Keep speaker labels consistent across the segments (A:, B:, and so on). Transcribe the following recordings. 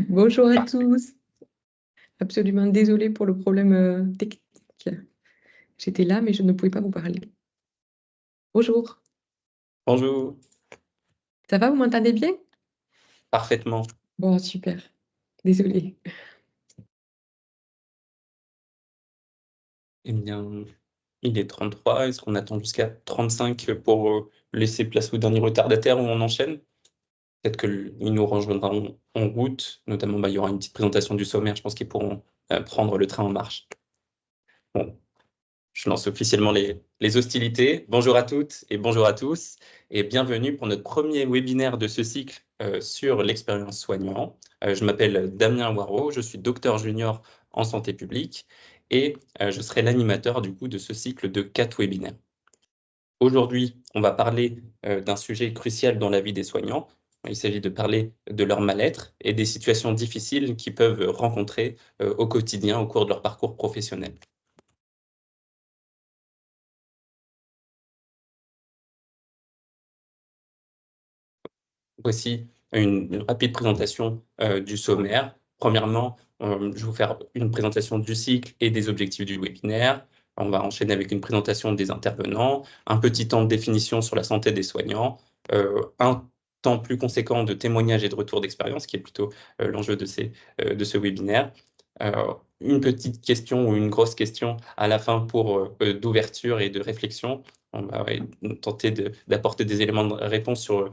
A: Bonjour à tous. Absolument désolée pour le problème technique. J'étais là, mais je ne pouvais pas vous parler. Bonjour.
B: Bonjour,
A: Ça va, vous m'entendez bien?
B: parfaitement.
A: Bon, super. Désolée.
B: Eh bien, il est 33. Est-ce qu'on attend jusqu'à 35 pour laisser place au dernier retardataire ou on enchaîne? Peut-être qu'ils nous rejoindront en route, notamment il y aura une petite présentation du sommaire, je pense qu'ils pourront prendre le train en marche. Bon, je lance officiellement les hostilités. Bonjour à toutes et bonjour à tous et bienvenue pour notre premier webinaire de ce cycle sur l'expérience soignant. Je m'appelle Damien Waro, je suis docteur junior en santé publique et je serai l'animateur du coup de ce cycle de 4 webinaires. Aujourd'hui, on va parler d'un sujet crucial dans la vie des soignants. Il s'agit de parler de leur mal-être et des situations difficiles qu'ils peuvent rencontrer au quotidien au cours de leur parcours professionnel. Voici une rapide présentation du sommaire. Premièrement, je vais vous faire une présentation du cycle et des objectifs du webinaire. On va enchaîner avec une présentation des intervenants, un petit temps de définition sur la santé des soignants, un temps plus conséquent de témoignages et de retour d'expérience, qui est plutôt l'enjeu de ce webinaire. Une petite question ou une grosse question à la fin pour d'ouverture et de réflexion. On va tenter d'apporter des éléments de réponse sur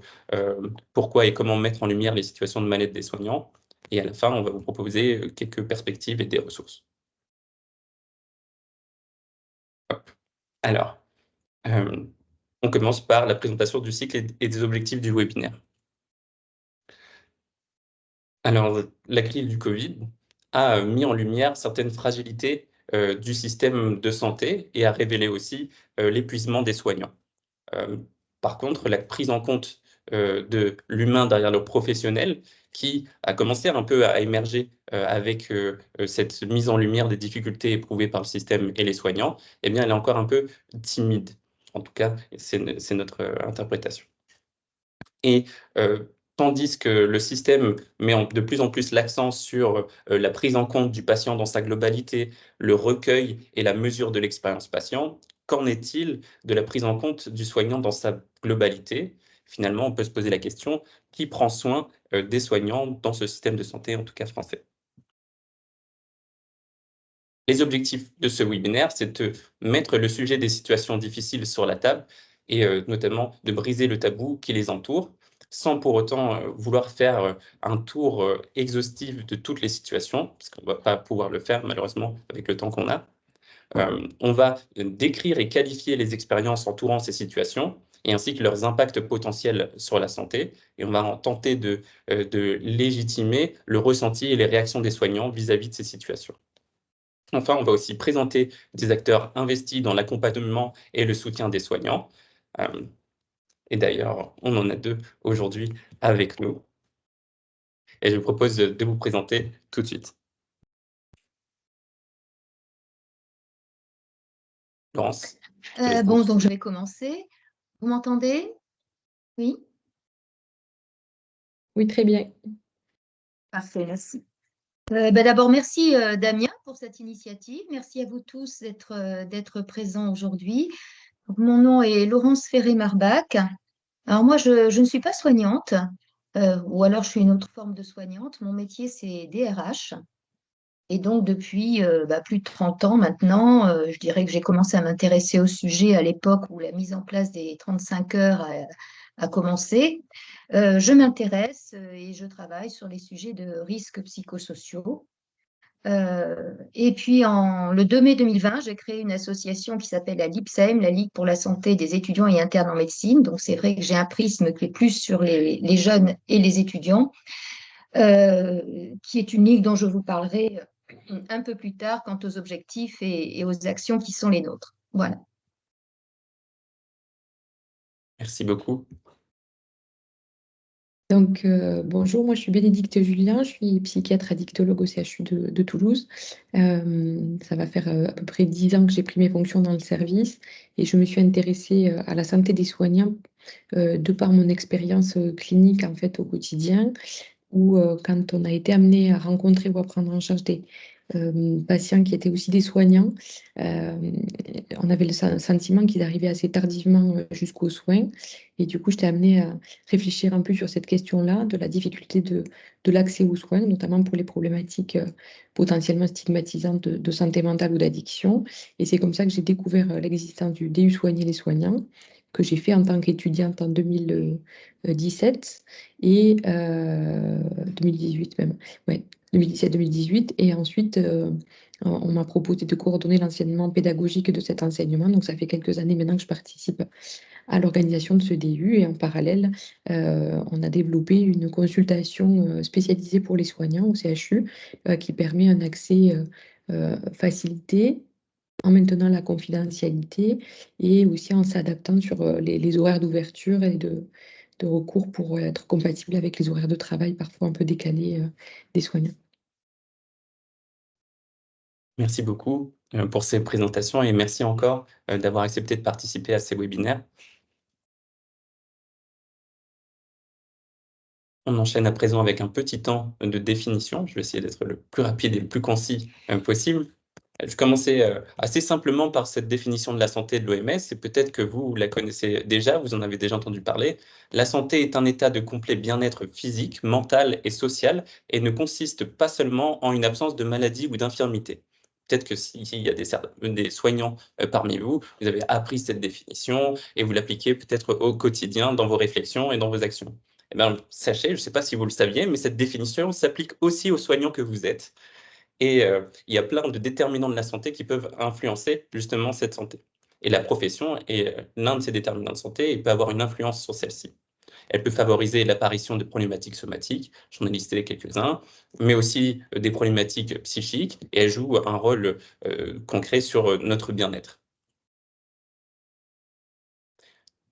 B: pourquoi et comment mettre en lumière les situations de mal-être des soignants. Et à la fin, on va vous proposer quelques perspectives et des ressources. Hop. Alors, on commence par la présentation du cycle et des objectifs du webinaire. Alors, la crise du Covid a mis en lumière certaines fragilités du système de santé et a révélé aussi l'épuisement des soignants. Par contre, la prise en compte de l'humain derrière le professionnel, qui a commencé un peu à émerger avec cette mise en lumière des difficultés éprouvées par le système et les soignants, eh bien, elle est encore un peu timide. En tout cas, c'est notre interprétation. Et tandis que le système met de plus en plus l'accent sur la prise en compte du patient dans sa globalité, le recueil et la mesure de l'expérience patient, qu'en est-il de la prise en compte du soignant dans sa globalité? Finalement, on peut se poser la question, qui prend soin des soignants dans ce système de santé, en tout cas français? Les objectifs de ce webinaire, c'est de mettre le sujet des situations difficiles sur la table et notamment de briser le tabou qui les entoure, sans pour autant vouloir faire un tour exhaustif de toutes les situations, parce qu'on ne va pas pouvoir le faire malheureusement avec le temps qu'on a. On va décrire et qualifier les expériences entourant ces situations et ainsi que leurs impacts potentiels sur la santé. Et on va tenter de légitimer le ressenti et les réactions des soignants vis-à-vis de ces situations. Enfin, on va aussi présenter des acteurs investis dans l'accompagnement et le soutien des soignants. Et d'ailleurs, on en a 2 aujourd'hui avec nous. Et je vous propose de vous présenter tout de suite. Laurence, je te laisse
C: Bon,
B: commencer.
C: donc je vais commencer. Vous m'entendez? Oui?
A: Oui, très bien.
C: Parfait, merci. D'abord, merci Damien pour cette initiative. Merci à vous tous d'être présents aujourd'hui. Mon nom est Laurence Ferré-Marbach. Alors moi, je ne suis pas soignante, ou alors je suis une autre forme de soignante. Mon métier, c'est DRH. Et donc, depuis plus de 30 ans maintenant, je dirais que j'ai commencé à m'intéresser au sujet à l'époque où la mise en place des 35 heures a commencé. Je m'intéresse et je travaille sur les sujets de risques psychosociaux. Et puis, le 2 mai 2020, j'ai créé une association qui s'appelle la LIPSEM, la Ligue pour la santé des étudiants et internes en médecine. Donc, c'est vrai que j'ai un prisme qui est plus sur les jeunes et les étudiants, qui est une ligue dont je vous parlerai un peu plus tard quant aux objectifs et aux actions qui sont les nôtres. Voilà.
B: Merci beaucoup.
A: Donc, bonjour, moi je suis Bénédicte Julien, je suis psychiatre addictologue au CHU de Toulouse. Ça va faire à peu près 10 ans que j'ai pris mes fonctions dans le service et je me suis intéressée à la santé des soignants de par mon expérience clinique en fait au quotidien. où quand on a été amené à rencontrer ou à prendre en charge des patients qui étaient aussi des soignants, on avait le sentiment qu'ils arrivaient assez tardivement jusqu'aux soins. Et du coup, j'étais amenée à réfléchir un peu sur cette question-là, de la difficulté de l'accès aux soins, notamment pour les problématiques potentiellement stigmatisantes de santé mentale ou d'addiction. Et c'est comme ça que j'ai découvert l'existence du DU Soigner les soignants, que j'ai fait en tant qu'étudiante en 2017 et 2018 même, ouais, 2017-2018. Et ensuite, on m'a proposé de coordonner l'enseignement pédagogique de cet enseignement. Donc, ça fait quelques années maintenant que je participe à l'organisation de ce DU. Et en parallèle, on a développé une consultation spécialisée pour les soignants au CHU qui permet un accès facilité en maintenant la confidentialité et aussi en s'adaptant sur les horaires d'ouverture et de recours pour être compatible avec les horaires de travail parfois un peu décalés des soignants.
B: Merci beaucoup pour ces présentations et merci encore d'avoir accepté de participer à ces webinaires. On enchaîne à présent avec un petit temps de définition. Je vais essayer d'être le plus rapide et le plus concis possible. Je vais commencer assez simplement par cette définition de la santé de l'OMS, et peut-être que vous la connaissez déjà, vous en avez déjà entendu parler. La santé est un état de complet bien-être physique, mental et social, et ne consiste pas seulement en une absence de maladie ou d'infirmité. Peut-être que s'il y a des soignants parmi vous, vous avez appris cette définition et vous l'appliquez peut-être au quotidien dans vos réflexions et dans vos actions. Eh bien, sachez, je ne sais pas si vous le saviez, mais cette définition s'applique aussi aux soignants que vous êtes. Et il y a plein de déterminants de la santé qui peuvent influencer justement cette santé. Et la profession est l'un de ces déterminants de santé et peut avoir une influence sur celle-ci. Elle peut favoriser l'apparition de problématiques somatiques, j'en ai listé quelques-uns, mais aussi des problématiques psychiques, et elle joue un rôle concret sur notre bien-être.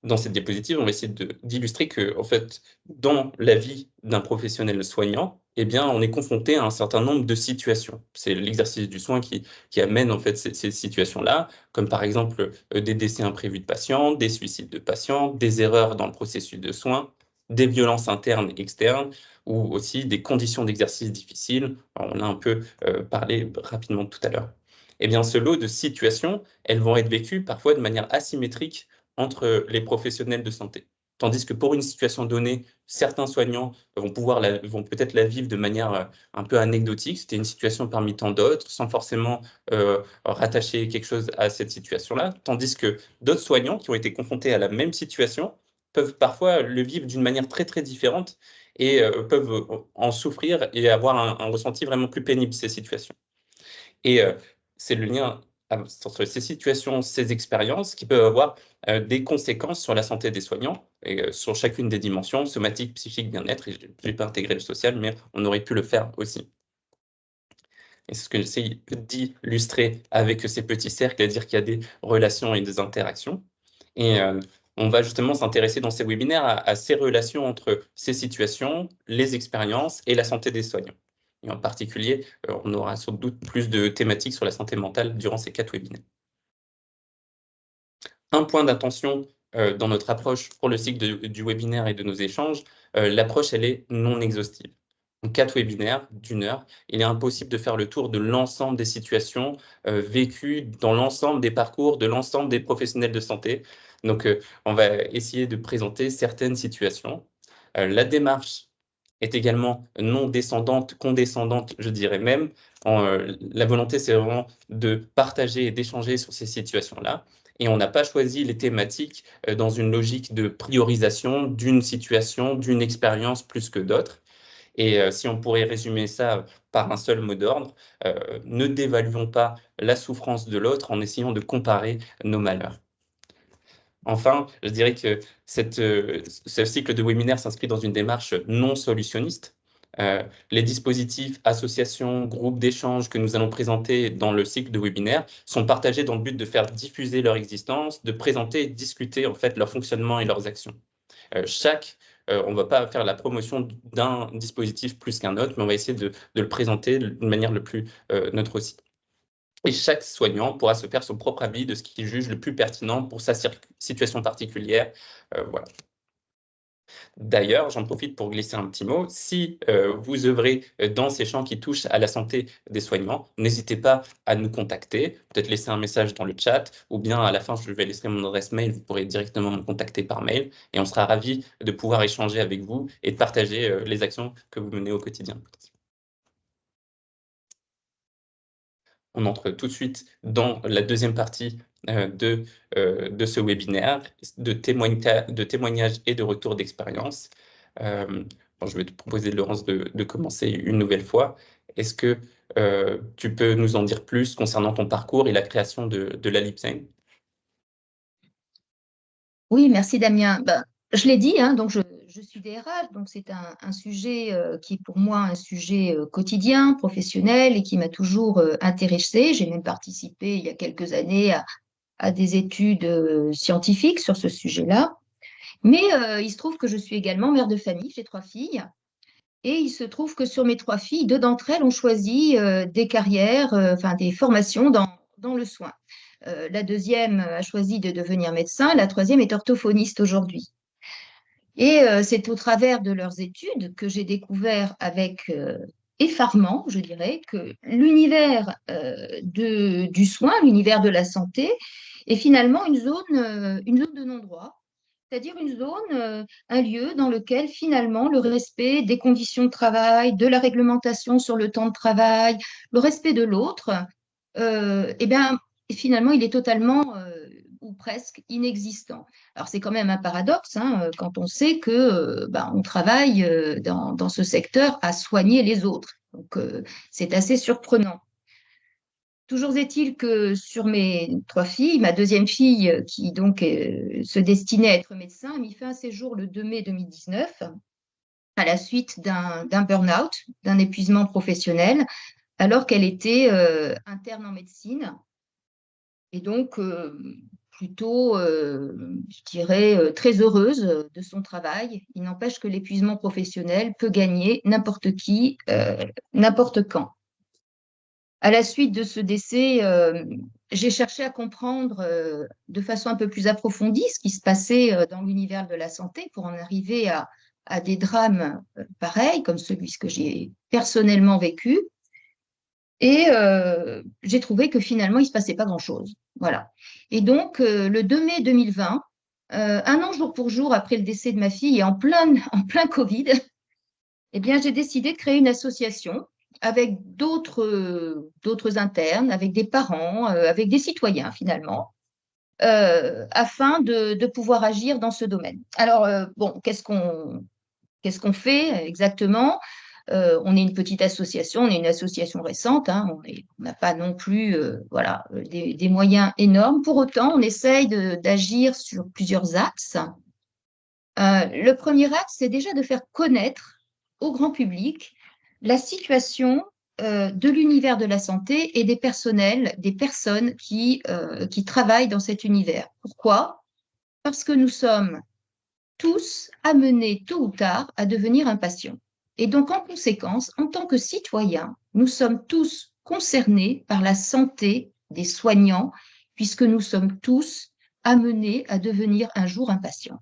B: Dans cette diapositive, on va essayer d'illustrer que, en fait, dans la vie d'un professionnel soignant, eh bien, on est confronté à un certain nombre de situations. C'est l'exercice du soin qui amène en fait ces situations-là, comme par exemple des décès imprévus de patients, des suicides de patients, des erreurs dans le processus de soins, des violences internes et externes, ou aussi des conditions d'exercice difficiles. Alors, on a un peu parlé rapidement tout à l'heure. Eh bien, ce lot de situations, elles vont être vécues parfois de manière asymétrique entre les professionnels de santé. Tandis que pour une situation donnée, certains soignants vont peut-être la vivre de manière un peu anecdotique. C'était une situation parmi tant d'autres, sans forcément rattacher quelque chose à cette situation-là. Tandis que d'autres soignants qui ont été confrontés à la même situation peuvent parfois le vivre d'une manière très, très différente et peuvent en souffrir et avoir un ressenti vraiment plus pénible, ces situations. Et c'est le lien entre ces situations, ces expériences qui peuvent avoir des conséquences sur la santé des soignants et sur chacune des dimensions, somatique, psychique, bien-être. Et je n'ai pas intégré le social, mais on aurait pu le faire aussi. Et c'est ce que j'essaie d'illustrer avec ces petits cercles, à dire qu'il y a des relations et des interactions. Et on va justement s'intéresser dans ces webinaires à ces relations entre ces situations, les expériences et la santé des soignants. Et en particulier, on aura sans doute plus de thématiques sur la santé mentale durant ces 4 webinaires. Un point d'attention dans notre approche pour le cycle du webinaire et de nos échanges, l'approche, elle est non exhaustive. Donc 4 webinaires d'1 heure, il est impossible de faire le tour de l'ensemble des situations vécues dans l'ensemble des parcours de l'ensemble des professionnels de santé. Donc, on va essayer de présenter certaines situations. La démarche est également non descendante, condescendante, je dirais même. La volonté, c'est vraiment de partager et d'échanger sur ces situations-là. Et on n'a pas choisi les thématiques dans une logique de priorisation d'une situation, d'une expérience plus que d'autres. Et si on pourrait résumer ça par un seul mot d'ordre, ne dévaluons pas la souffrance de l'autre en essayant de comparer nos malheurs. Enfin, je dirais que ce cycle de webinaire s'inscrit dans une démarche non solutionniste. Les dispositifs, associations, groupes d'échange que nous allons présenter dans le cycle de webinaire sont partagés dans le but de faire diffuser leur existence, de présenter et de discuter en fait leur fonctionnement et leurs actions. On ne va pas faire la promotion d'un dispositif plus qu'un autre, mais on va essayer de le présenter d'une manière le plus neutre aussi. Et chaque soignant pourra se faire son propre avis de ce qu'il juge le plus pertinent pour sa situation particulière. Voilà. D'ailleurs, j'en profite pour glisser un petit mot. Si vous œuvrez dans ces champs qui touchent à la santé des soignants, n'hésitez pas à nous contacter, peut-être laisser un message dans le chat, ou bien à la fin, je vais laisser mon adresse mail, vous pourrez directement me contacter par mail, et on sera ravis de pouvoir échanger avec vous et de partager les actions que vous menez au quotidien. On entre tout de suite dans la deuxième partie de ce webinaire, de témoignages et de retours d'expérience. Je vais te proposer, Laurence, de commencer une nouvelle fois. Est-ce que tu peux nous en dire plus concernant ton parcours et la création de la Lipsen?
C: Oui, merci Damien. Je l'ai dit, hein, donc je suis DRH, donc c'est un sujet qui est pour moi un sujet quotidien, professionnel et qui m'a toujours intéressée. J'ai même participé il y a quelques années à des études scientifiques sur ce sujet-là. Mais il se trouve que je suis également mère de famille, j'ai 3 filles. Et il se trouve que sur mes 3 filles, 2 d'entre elles ont choisi des carrières, enfin des formations dans le soin. La deuxième a choisi de devenir médecin, la troisième est orthophoniste aujourd'hui. Et c'est au travers de leurs études que j'ai découvert avec effarement, je dirais, que l'univers du soin, l'univers de la santé, est finalement une zone de non-droit, c'est-à-dire une zone, un lieu dans lequel finalement le respect des conditions de travail, de la réglementation sur le temps de travail, le respect de l'autre, eh bien, finalement, il est totalement ou presque inexistant. Alors, c'est quand même un paradoxe hein, quand on sait que on travaille dans ce secteur à soigner les autres. Donc, c'est assez surprenant. Toujours est-il que sur mes 3 filles, ma deuxième fille, qui donc se destinait à être médecin, a mis fin à ses jours le 2 mai 2019 à la suite d'un burn-out, d'un épuisement professionnel, alors qu'elle était interne en médecine. Et donc, plutôt, je dirais, très heureuse de son travail. Il n'empêche que l'épuisement professionnel peut gagner n'importe qui, n'importe quand. À la suite de ce décès, j'ai cherché à comprendre de façon un peu plus approfondie ce qui se passait dans l'univers de la santé pour en arriver à des drames pareils, comme celui que j'ai personnellement vécu. Et j'ai trouvé que finalement, il ne se passait pas grand-chose. Voilà. Et donc, le 2 mai 2020, un an jour pour jour après le décès de ma fille et en plein Covid, eh bien, j'ai décidé de créer une association avec d'autres internes, avec des parents, avec des citoyens finalement, afin de pouvoir agir dans ce domaine. Alors, bon, qu'est-ce qu'on fait exactement? On est une petite association, on est une association récente, hein, on n'a pas non plus voilà, des moyens énormes. Pour autant, on essaye d'agir sur plusieurs axes. Le premier axe, c'est déjà de faire connaître au grand public la situation de l'univers de la santé et des personnels, des personnes qui travaillent dans cet univers. Pourquoi? Parce que nous sommes tous amenés tôt ou tard à devenir un patient. Et donc, en conséquence, en tant que citoyens, nous sommes tous concernés par la santé des soignants, puisque nous sommes tous amenés à devenir un jour un patient.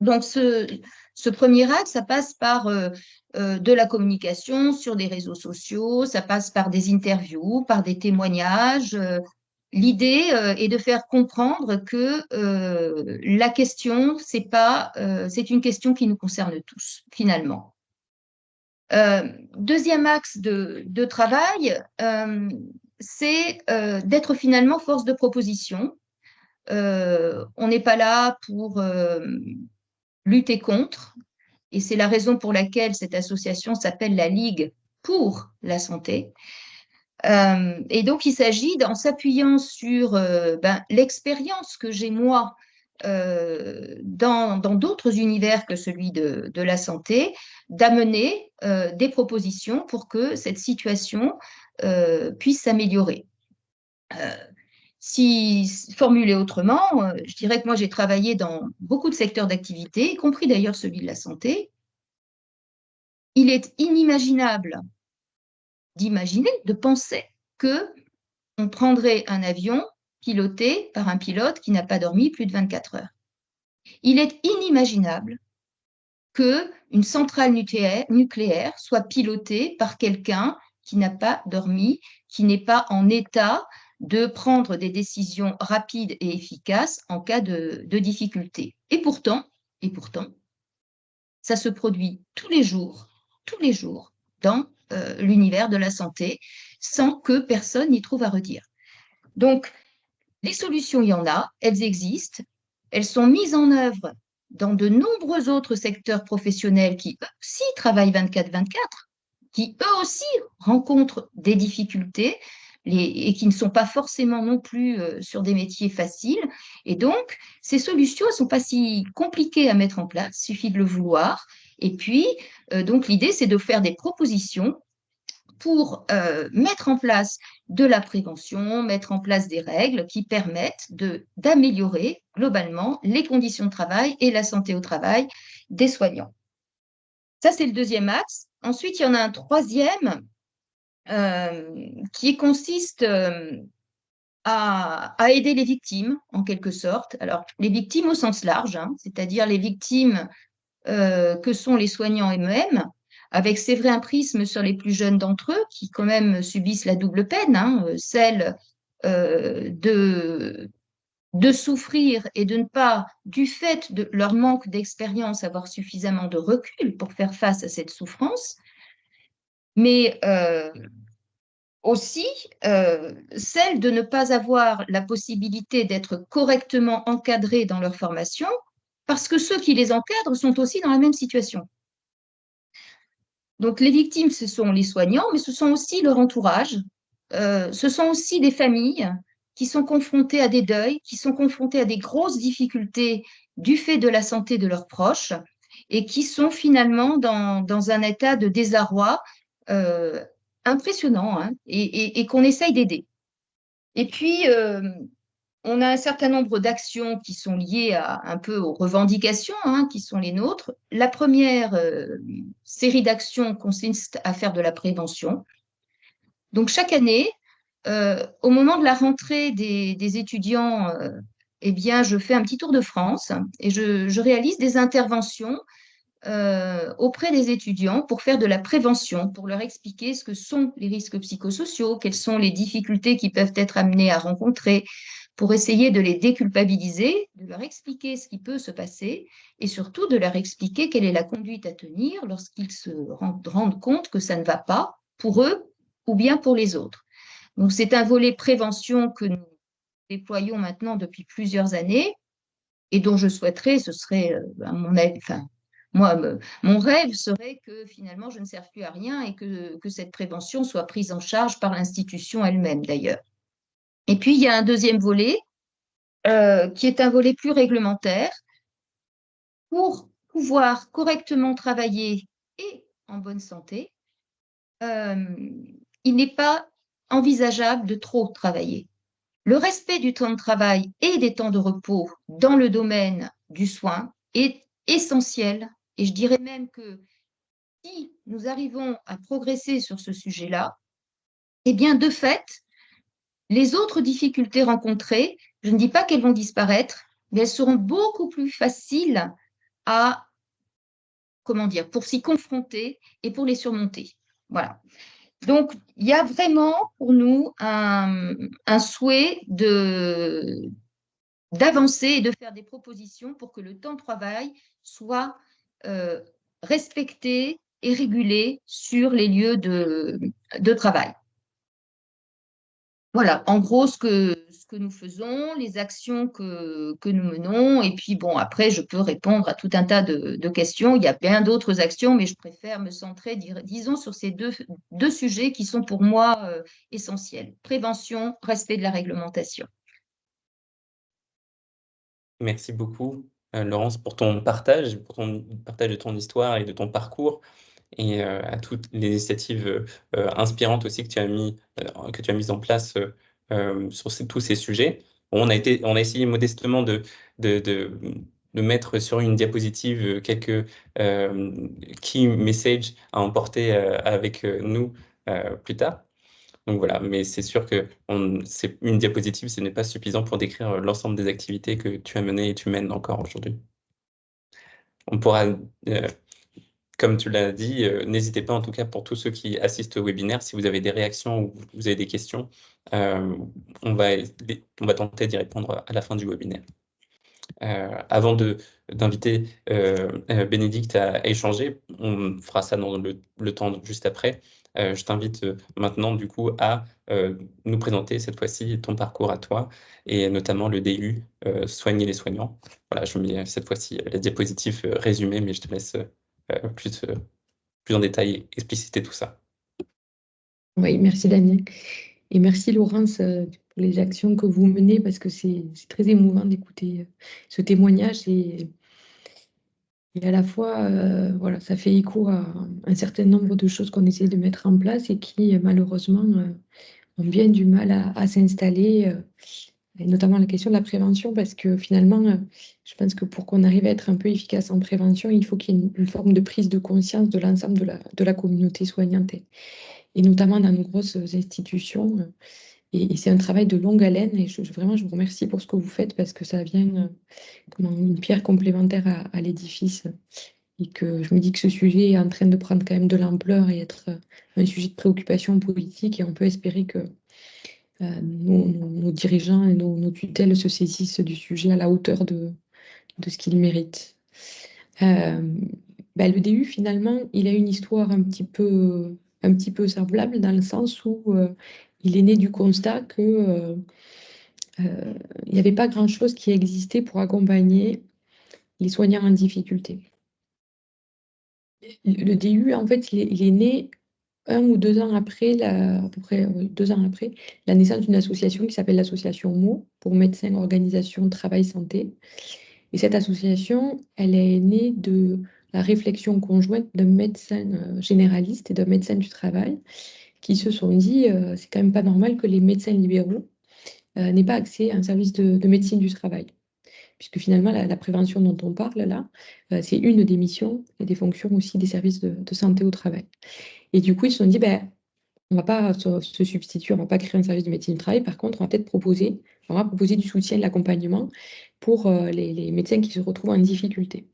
C: Donc, ce premier axe, ça passe par de la communication sur des réseaux sociaux, ça passe par des interviews, par des témoignages. L'idée est de faire comprendre que la question, c'est une question qui nous concerne tous, finalement. Deuxième axe de travail, c'est d'être finalement force de proposition. On n'est pas là pour lutter contre, et c'est la raison pour laquelle cette association s'appelle la Ligue pour la santé. Et donc, il s'agit, en s'appuyant sur l'expérience que j'ai moi dans d'autres univers que celui de la santé, d'amener des propositions pour que cette situation puisse s'améliorer. Si formulé autrement, je dirais que moi j'ai travaillé dans beaucoup de secteurs d'activité, y compris d'ailleurs celui de la santé. Il est inimaginable d'imaginer, de penser que on prendrait un avion piloté par un pilote qui n'a pas dormi plus de 24 heures. Il est inimaginable qu'une centrale nucléaire soit pilotée par quelqu'un qui n'a pas dormi, qui n'est pas en état de prendre des décisions rapides et efficaces en cas de difficulté. Et pourtant, ça se produit tous les jours dans l'univers de la santé, sans que personne n'y trouve à redire. Donc, les solutions, il y en a, elles existent, elles sont mises en œuvre dans de nombreux autres secteurs professionnels qui, eux aussi, travaillent 24/24, qui, eux aussi, rencontrent des difficultés et qui ne sont pas forcément non plus sur des métiers faciles. Et donc, ces solutions, elles ne sont pas si compliquées à mettre en place, il suffit de le vouloir. Et puis, donc, l'idée, c'est de faire des propositions pour mettre en place de la prévention, mettre en place des règles qui permettent d'améliorer globalement les conditions de travail et la santé au travail des soignants. Ça, c'est le deuxième axe. Ensuite, il y en a un troisième qui consiste à aider les victimes, en quelque sorte. Alors, les victimes au sens large, hein, c'est-à-dire les victimes que sont les soignants eux-mêmes, avec c'est vrai un prisme sur les plus jeunes d'entre eux qui quand même subissent la double peine, hein, celle de souffrir et de ne pas, du fait de leur manque d'expérience, avoir suffisamment de recul pour faire face à cette souffrance, mais aussi celle de ne pas avoir la possibilité d'être correctement encadrés dans leur formation, parce que ceux qui les encadrent sont aussi dans la même situation. Donc les victimes, ce sont les soignants, mais ce sont aussi leur entourage, ce sont aussi des familles qui sont confrontées à des deuils, qui sont confrontées à des grosses difficultés du fait de la santé de leurs proches et qui sont finalement dans un état de désarroi impressionnant, hein, et qu'on essaye d'aider. Et puis, on a un certain nombre d'actions qui sont liées un peu aux revendications, hein, qui sont les nôtres. La première série d'actions consiste à faire de la prévention. Donc, chaque année, au moment de la rentrée des étudiants, eh bien, je fais un petit tour de France et je réalise des interventions auprès des étudiants pour faire de la prévention, pour leur expliquer ce que sont les risques psychosociaux, quelles sont les difficultés qu'ils peuvent être amenés à rencontrer, pour essayer de les déculpabiliser, de leur expliquer ce qui peut se passer et surtout de leur expliquer quelle est la conduite à tenir lorsqu'ils se rendent compte que ça ne va pas pour eux ou bien pour les autres. Donc, c'est un volet prévention que nous déployons maintenant depuis plusieurs années et dont je souhaiterais, ce serait, à mon avis, enfin, moi, mon rêve serait que finalement, je ne serve plus à rien et que cette prévention soit prise en charge par l'institution elle-même, d'ailleurs. Et puis, il y a un deuxième volet qui est un volet plus réglementaire pour pouvoir correctement travailler et en bonne santé. Il n'est pas envisageable de trop travailler. Le respect du temps de travail et des temps de repos dans le domaine du soin est essentiel. Et je dirais même que si nous arrivons à progresser sur ce sujet-là, eh bien, de fait, les autres difficultés rencontrées, je ne dis pas qu'elles vont disparaître, mais elles seront beaucoup plus faciles à, comment dire, pour s'y confronter et pour les surmonter. Voilà. Donc, il y a vraiment pour nous un souhait d'avancer et de faire des propositions pour que le temps de travail soit respecté et régulé sur les lieux de travail. Voilà, en gros, ce que nous faisons, les actions que nous menons, et puis bon, après, je peux répondre à tout un tas de questions. Il y a bien d'autres actions, mais je préfère me centrer, disons, sur ces deux sujets qui sont pour moi essentiels. Prévention, respect de la réglementation.
B: Merci beaucoup, Laurence, pour ton partage de ton histoire et de ton parcours, et à toutes les initiatives inspirantes aussi que tu as mises en place sur tous ces sujets. Bon, on a essayé modestement de mettre sur une diapositive quelques key messages à emporter avec nous plus tard. Donc voilà, mais c'est sûr que c'est une diapositive, ce n'est pas suffisant pour décrire l'ensemble des activités que tu as menées et tu mènes encore aujourd'hui. On pourra comme tu l'as dit, n'hésitez pas, en tout cas pour tous ceux qui assistent au webinaire, si vous avez des réactions ou vous avez des questions, on va tenter d'y répondre à la fin du webinaire. Avant d'inviter Bénédicte à échanger, on fera ça dans le temps juste après. Je t'invite maintenant du coup à nous présenter cette fois-ci ton parcours à toi et notamment le DU Soigner les soignants. Voilà, je mets cette fois-ci la diapositive résumée, mais je te laisse plus en détail expliciter tout ça.
A: Oui, merci Daniel. Et merci Laurence pour les actions que vous menez parce que c'est très émouvant d'écouter ce témoignage et à la fois, voilà, ça fait écho à un certain nombre de choses qu'on essaie de mettre en place et qui malheureusement ont bien du mal à s'installer, et notamment la question de la prévention parce que finalement, je pense que pour qu'on arrive à être un peu efficace en prévention, il faut qu'il y ait une forme de prise de conscience de l'ensemble de la communauté soignante et notamment dans nos grosses institutions. Et c'est un travail de longue haleine et vraiment, je vous remercie pour ce que vous faites parce que ça vient comme une pierre complémentaire à l'édifice et que je me dis que ce sujet est en train de prendre quand même de l'ampleur et être un sujet de préoccupation politique et on peut espérer que nos dirigeants et nos tutelles se saisissent du sujet à la hauteur de ce qu'il mérite. Le DU, finalement, il a une histoire un petit peu semblable dans le sens où il est né du constat que il n'y avait pas grand-chose qui existait pour accompagner les soignants en difficulté. Le DU, en fait, il est né 1 ou 2 ans après, à peu près 2 ans après, la naissance d'une association qui s'appelle l'association MO, pour Médecins, Organisation, Travail, Santé. Et cette association, elle est née de la réflexion conjointe d'un médecin généraliste et d'un médecin du travail qui se sont dit, c'est quand même pas normal que les médecins libéraux n'aient pas accès à un service de médecine du travail. Puisque finalement, la prévention dont on parle là, c'est une des missions et des fonctions aussi des services de santé au travail. Et du coup, ils se sont dit, ben, on ne va pas se substituer, on ne va pas créer un service de médecine du travail. Par contre, on va peut-être proposer du soutien, de l'accompagnement pour les médecins qui se retrouvent en difficulté.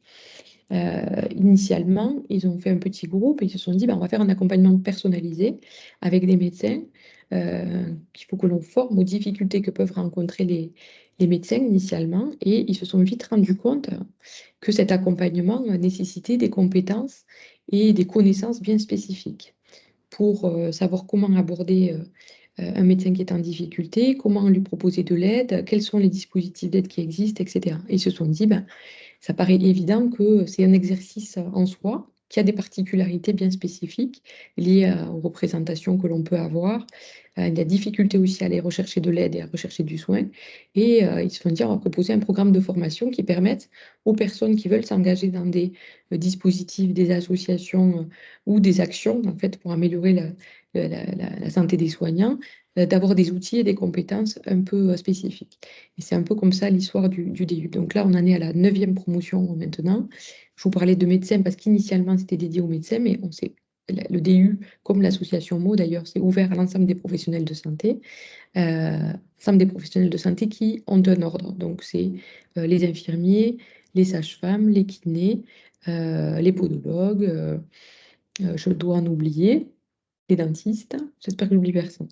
A: Initialement, ils ont fait un petit groupe et ils se sont dit, ben, on va faire un accompagnement personnalisé avec des médecins qu'il faut que l'on forme aux difficultés que peuvent rencontrer les médecins initialement. Et ils se sont vite rendus compte que cet accompagnement nécessitait des compétences et des connaissances bien spécifiques pour savoir comment aborder un médecin qui est en difficulté, comment lui proposer de l'aide, quels sont les dispositifs d'aide qui existent, etc. Et ils se sont dit, ben, ça paraît évident que c'est un exercice en soi qui a des particularités bien spécifiques liées aux représentations que l'on peut avoir, la difficulté aussi à aller rechercher de l'aide et à rechercher du soin. Et ils se sont dit, on va proposer un programme de formation qui permette aux personnes qui veulent s'engager dans des dispositifs, des associations ou des actions en fait, pour améliorer la santé des soignants, d'avoir des outils et des compétences un peu spécifiques. Et c'est un peu comme ça l'histoire du DU. Donc là, on en est à la 9e promotion maintenant. Je vous parlais de médecins parce qu'initialement, c'était dédié aux médecins, mais on sait, le DU, comme l'association MO d'ailleurs, c'est ouvert à l'ensemble des professionnels de santé. L'ensemble des professionnels de santé qui ont un ordre. Donc, c'est les infirmiers, les sages-femmes, les kinés, les podologues, je dois en oublier, les dentistes, j'espère que je n'oublie personne.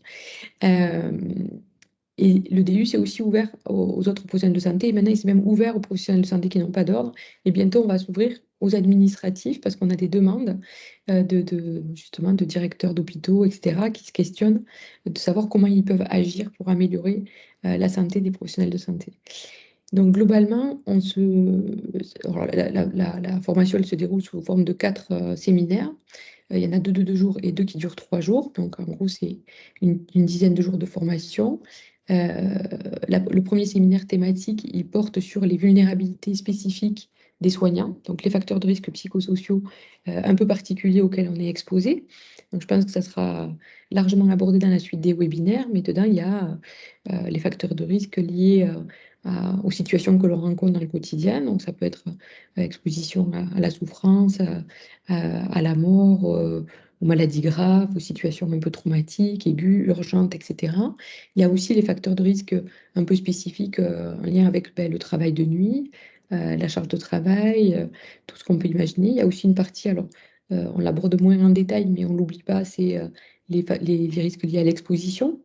A: Et le DU, c'est aussi ouvert aux autres professionnels de santé. Et maintenant, il s'est même ouvert aux professionnels de santé qui n'ont pas d'ordre. Et bientôt, on va s'ouvrir aux administratifs parce qu'on a des demandes justement de directeurs d'hôpitaux, etc., qui se questionnent de savoir comment ils peuvent agir pour améliorer la santé des professionnels de santé. Donc, globalement, alors, la formation, elle se déroule sous forme de 4 séminaires. Il y en a 2 de 2 jours et 2 qui durent 3 jours. Donc, en gros, c'est une dizaine de jours de formation. Le premier séminaire thématique, il porte sur les vulnérabilités spécifiques des soignants, donc les facteurs de risque psychosociaux un peu particuliers auxquels on est exposé. Donc, je pense que ça sera largement abordé dans la suite des webinaires, mais dedans, il y a les facteurs de risque liés aux situations que l'on rencontre dans le quotidien. Donc, ça peut être exposition à la souffrance, à la mort, aux maladies graves, aux situations un peu traumatiques, aiguës, urgentes, etc. Il y a aussi les facteurs de risque un peu spécifiques en lien avec le travail de nuit, la charge de travail, tout ce qu'on peut imaginer. Il y a aussi une partie alors, on l'aborde moins en détail, mais on ne l'oublie pas, c'est les risques liés à l'exposition.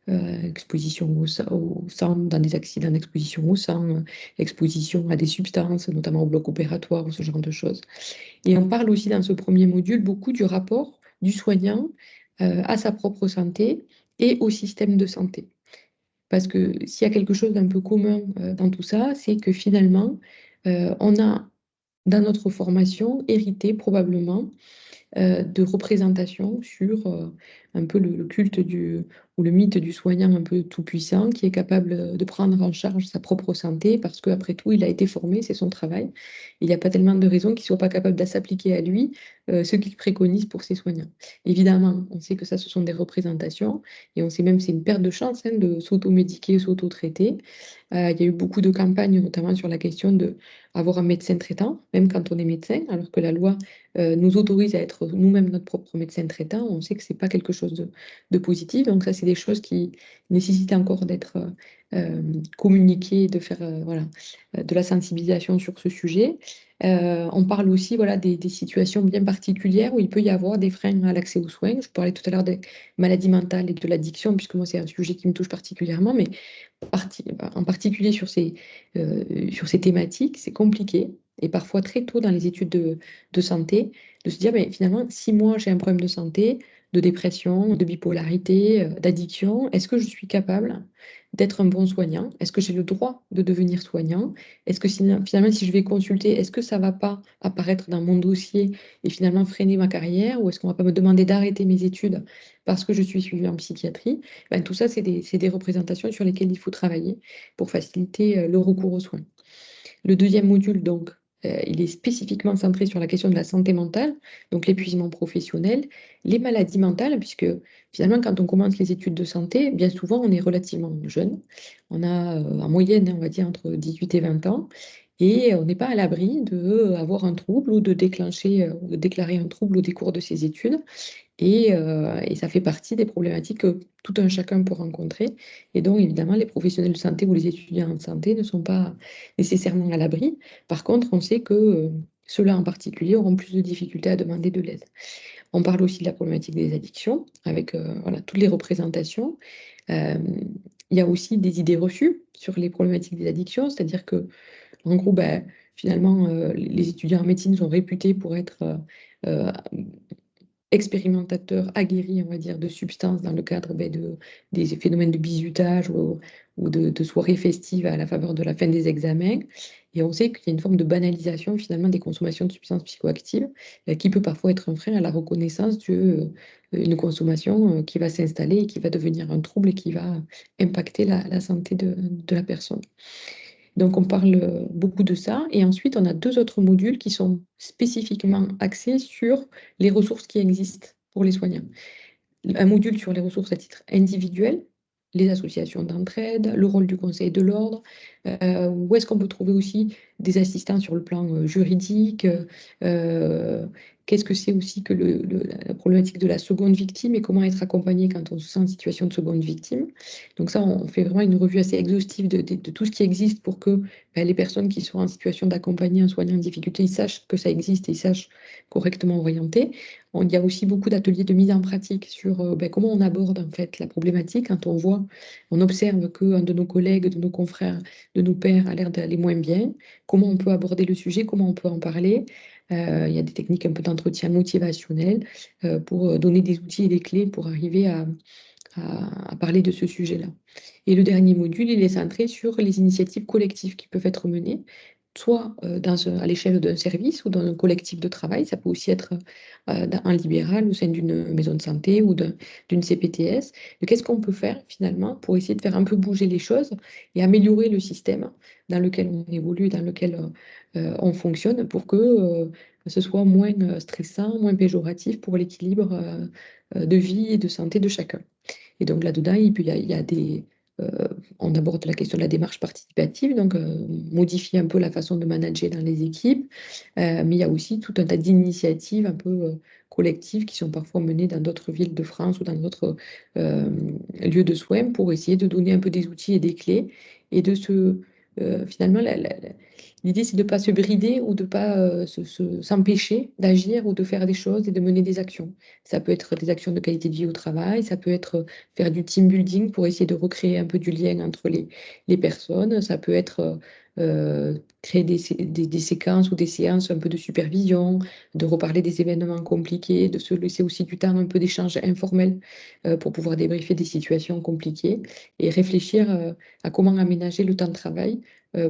A: Exposition au sang, dans des accidents d'exposition au sang, exposition à des substances, notamment au bloc opératoire ou ce genre de choses. Et on parle aussi dans ce premier module beaucoup du rapport du soignant à sa propre santé et au système de santé. Parce que s'il y a quelque chose d'un peu commun dans tout ça, c'est que finalement, on a dans notre formation hérité probablement de représentation sur un peu le culte ou le mythe du soignant un peu tout-puissant qui est capable de prendre en charge sa propre santé parce qu'après tout, il a été formé, c'est son travail. Il n'y a pas tellement de raisons qu'il ne soit pas capable de s'appliquer à lui ce qu'il préconise pour ses soignants. Évidemment, on sait que ça, ce sont des représentations et on sait même que c'est une perte de chance de s'auto-médiquer, s'auto-traiter. Il y a eu beaucoup de campagnes, notamment sur la question d'avoir un médecin traitant, même quand on est médecin, alors que la loi nous autorise à être nous-mêmes notre propre médecin traitant. On sait que ce n'est pas quelque chose de positif. Donc ça, c'est des choses qui nécessitent encore d'être communiquées, de faire voilà, de la sensibilisation sur ce sujet. On parle aussi voilà, des situations bien particulières où il peut y avoir des freins à l'accès aux soins. Je parlais tout à l'heure des maladies mentales et de l'addiction, puisque moi, c'est un sujet qui me touche particulièrement, mais en particulier sur ces thématiques, c'est compliqué. Et parfois très tôt dans les études de santé, de se dire, mais finalement, si moi j'ai un problème de santé, de dépression, de bipolarité, d'addiction, est-ce que je suis capable d'être un bon soignant? Est-ce que j'ai le droit de devenir soignant? Est-ce que finalement, si je vais consulter, est-ce que ça ne va pas apparaître dans mon dossier et finalement freiner ma carrière? Ou est-ce qu'on ne va pas me demander d'arrêter mes études parce que je suis suivie en psychiatrie? Ben, tout ça, c'est des représentations sur lesquelles il faut travailler pour faciliter le recours aux soins. Le deuxième module, donc, il est spécifiquement centré sur la question de la santé mentale, donc l'épuisement professionnel, les maladies mentales, puisque finalement, quand on commence les études de santé, bien souvent, on est relativement jeune. On a en moyenne, on va dire, entre 18 et 20 ans. Et on n'est pas à l'abri d'avoir un trouble ou de déclencher, de déclarer un trouble au décours de ses études. Et ça fait partie des problématiques que tout un chacun peut rencontrer. Et donc, évidemment, les professionnels de santé ou les étudiants en santé ne sont pas nécessairement à l'abri. Par contre, on sait que ceux-là en particulier auront plus de difficultés à demander de l'aide. On parle aussi de la problématique des addictions, avec voilà, toutes les représentations. Euh, il y a aussi des idées reçues sur les problématiques des addictions, c'est-à-dire que, en gros, ben, finalement, les étudiants en médecine sont réputés pour être euh, expérimentateurs aguerris, on va dire, de substances dans le cadre des phénomènes de bizutage ou de soirées festives à la faveur de la fin des examens. Et on sait qu'il y a une forme de banalisation finalement des consommations de substances psychoactives qui peut parfois être un frein à la reconnaissance d'une consommation qui va s'installer et qui va devenir un trouble et qui va impacter la santé de la personne. Donc, on parle beaucoup de ça. Et ensuite, on a deux autres modules qui sont spécifiquement axés sur les ressources qui existent pour les soignants. Un module sur les ressources à titre individuel, les associations d'entraide, le rôle du conseil de l'ordre, où est-ce qu'on peut trouver aussi des assistants sur le plan juridique, qu'est-ce que c'est aussi que la problématique de la seconde victime et comment être accompagné quand on se sent en situation de seconde victime. Donc ça, on fait vraiment une revue assez exhaustive de tout ce qui existe pour que les personnes qui sont en situation d'accompagner un soignant en difficulté, ils sachent que ça existe et ils sachent correctement orienter. Il y a aussi beaucoup d'ateliers de mise en pratique sur comment on aborde en fait la problématique quand on observe qu'un de nos collègues, de nos confrères, de nos pairs a l'air d'aller moins bien, comment on peut aborder le sujet, comment on peut en parler. Il y a des techniques un peu d'entretien motivationnel pour donner des outils et des clés pour arriver à parler de ce sujet-là. Et le dernier module, il est centré sur les initiatives collectives qui peuvent être menées, soit à l'échelle d'un service ou d'un collectif de travail. Ça peut aussi être en libéral au sein d'une maison de santé ou d'une CPTS. Qu'est-ce qu'on peut faire finalement pour essayer de faire un peu bouger les choses et améliorer le système dans lequel on évolue, dans lequel on fonctionne pour que ce soit moins stressant, moins péjoratif pour l'équilibre de vie et de santé de chacun. Et donc là-dedans, il y a on aborde la question de la démarche participative, donc modifier un peu la façon de manager dans les équipes, mais il y a aussi tout un tas d'initiatives un peu collectives qui sont parfois menées dans d'autres villes de France ou dans d'autres lieux de soins pour essayer de donner un peu des outils et des clés et finalement, L'idée, c'est de ne pas se brider ou de ne pas s'empêcher d'agir ou de faire des choses et de mener des actions. Ça peut être des actions de qualité de vie au travail, ça peut être faire du team building pour essayer de recréer un peu du lien entre les personnes, ça peut être créer des séquences ou des séances un peu de supervision, de reparler des événements compliqués, de se laisser aussi du temps un peu d'échange informel pour pouvoir débriefer des situations compliquées et réfléchir à comment aménager le temps de travail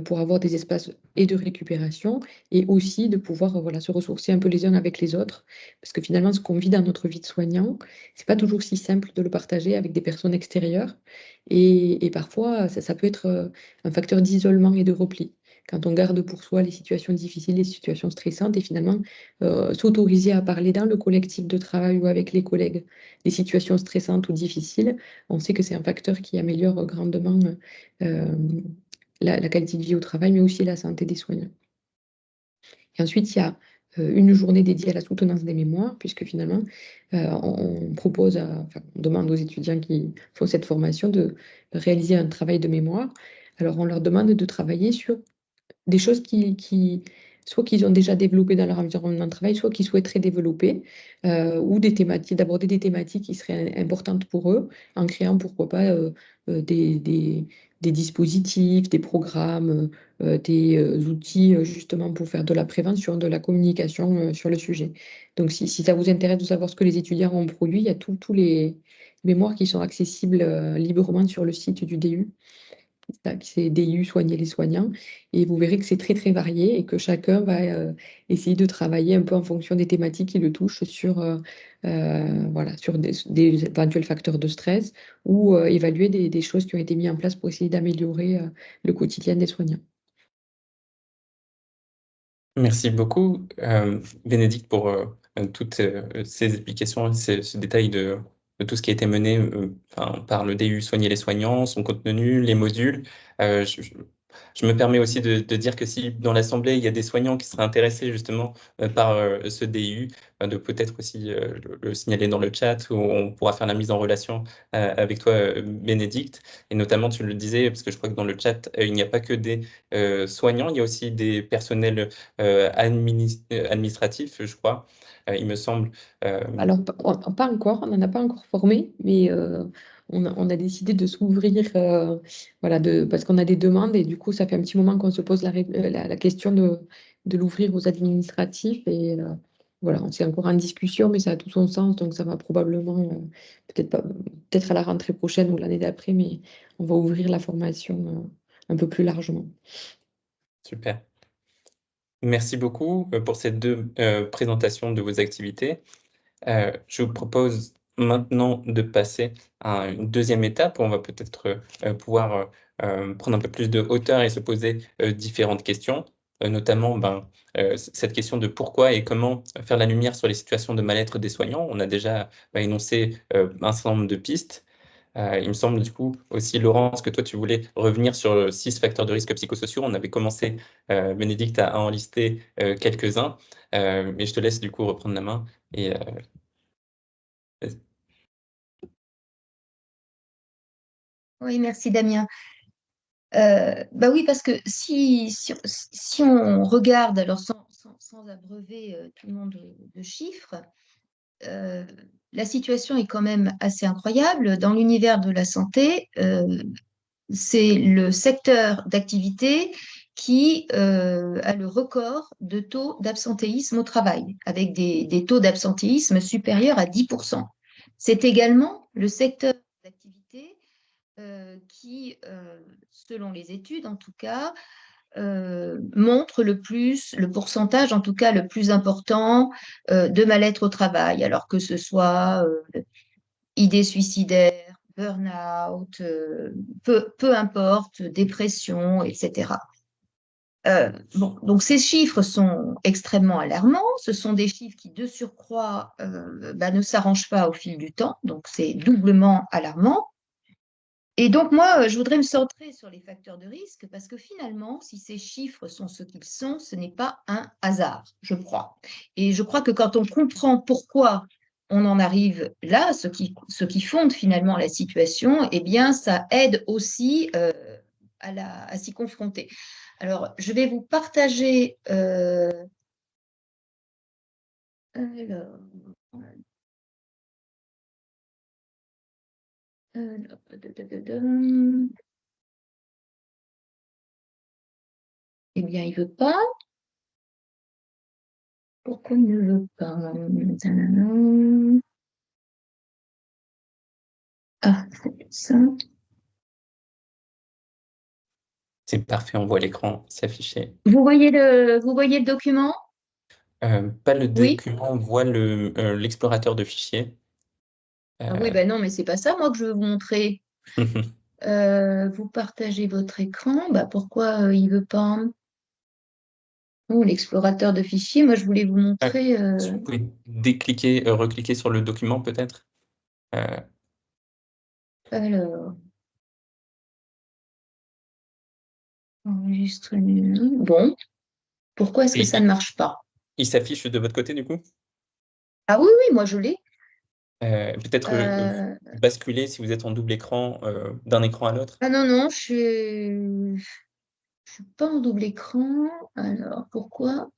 A: pour avoir des espaces et de récupération et aussi de pouvoir voilà, se ressourcer un peu les uns avec les autres. Parce que finalement, ce qu'on vit dans notre vie de soignant, c'est pas toujours si simple de le partager avec des personnes extérieures. Et parfois, ça peut être un facteur d'isolement et de repli. Quand on garde pour soi les situations difficiles, les situations stressantes, et finalement s'autoriser à parler dans le collectif de travail ou avec les collègues des situations stressantes ou difficiles, on sait que c'est un facteur qui améliore grandement euh, la qualité de vie au travail, mais aussi la santé des soignants. Et ensuite, il y a une journée dédiée à la soutenance des mémoires, puisque finalement, on propose, enfin, on demande aux étudiants qui font cette formation de réaliser un travail de mémoire. Alors, on leur demande de travailler sur des choses soit qu'ils ont déjà développées dans leur environnement de travail, soit qu'ils souhaiteraient développer, ou des thématiques, d'aborder des thématiques qui seraient importantes pour eux, en créant, pourquoi pas, des dispositifs, des programmes, des outils, justement, pour faire de la prévention, de la communication, sur le sujet. Donc, si ça vous intéresse de savoir ce que les étudiants ont produit, il y a tous les mémoires qui sont accessibles, librement sur le site du DU. C'est DU, soigner les soignants. Et vous verrez que c'est très, très varié et que chacun va essayer de travailler un peu en fonction des thématiques qui le touchent voilà, sur des éventuels facteurs de stress ou évaluer des choses qui ont été mises en place pour essayer d'améliorer le quotidien des soignants.
B: Merci beaucoup, Bénédicte, pour toutes ces explications, ce détail de tout ce qui a été mené par le DU Soigner les soignants, son contenu, les modules. Je me permets aussi de dire que si dans l'Assemblée, il y a des soignants qui seraient intéressés justement par ce DU, de peut-être aussi le signaler dans le chat où on pourra faire la mise en relation avec toi, Bénédicte. Et notamment, tu le disais, parce que je crois que dans le chat, il n'y a pas que des soignants, il y a aussi des personnels administratifs, je crois, il me semble.
A: Alors, pas encore, on n'en a pas encore formé, mais on a décidé de s'ouvrir voilà, parce qu'on a des demandes et du coup, ça fait un petit moment qu'on se pose la question de l'ouvrir aux administratifs. Et voilà, c'est encore en discussion, mais ça a tout son sens, donc ça va probablement, peut-être à la rentrée prochaine ou l'année d'après, mais on va ouvrir la formation un peu plus largement.
B: Super. Merci beaucoup pour ces deux présentations de vos activités. Je vous propose maintenant de passer à une deuxième étape où on va peut-être pouvoir prendre un peu plus de hauteur et se poser différentes questions, notamment cette question de pourquoi et comment faire la lumière sur les situations de mal-être des soignants. On a déjà énoncé un certain nombre de pistes. Il me semble du coup aussi, Laurence, que toi tu voulais revenir sur 6 facteurs de risque psychosociaux. On avait commencé, Bénédicte, à en lister quelques-uns, mais je te laisse du coup reprendre la main et vas-y.
C: Oui, merci Damien. Bah oui, parce que si on regarde, alors sans abreuver tout le monde de chiffres, la situation est quand même assez incroyable. Dans l'univers de la santé, c'est le secteur d'activité qui a le record de taux d'absentéisme au travail, avec des taux d'absentéisme supérieurs à 10%. C'est également le secteur d'activité qui, selon les études en tout cas, montre le pourcentage en tout cas le plus important de mal-être au travail, alors que ce soit idées suicidaires, burn-out, peu importe, dépression, etc. Bon, donc ces chiffres sont extrêmement alarmants. Ce sont des chiffres qui, de surcroît, ne s'arrangent pas au fil du temps, donc c'est doublement alarmant. Et donc, moi, je voudrais me centrer sur les facteurs de risque parce que finalement, si ces chiffres sont ce qu'ils sont, ce n'est pas un hasard, je crois. Et je crois que quand on comprend pourquoi on en arrive là, ce qui fonde finalement la situation, eh bien, ça aide aussi à s'y confronter. Alors, je vais vous partager. Eh bien, il ne veut pas. Pourquoi il ne veut pas? Ah, c'est ça.
B: C'est parfait, on voit l'écran s'afficher.
C: Vous voyez le document?
B: Pas le
C: Oui.
B: document, on voit l'explorateur de fichiers.
C: Ah oui, ben non, mais c'est pas ça, moi, que je veux vous montrer. Vous partagez votre écran. Bah, pourquoi il ne veut pas? Oh, l'explorateur de fichiers, moi, je voulais vous montrer.
B: Si vous pouvez recliquer sur le document peut-être.
C: Alors, enregistrer. Bon, pourquoi est-ce que ça ne marche pas?
B: Il s'affiche de votre côté du coup?
C: Ah oui, oui, moi, je l'ai.
B: Peut-être basculer si vous êtes en double écran d'un écran à l'autre.
C: Ah non, non, je suis pas en double écran. Alors, pourquoi?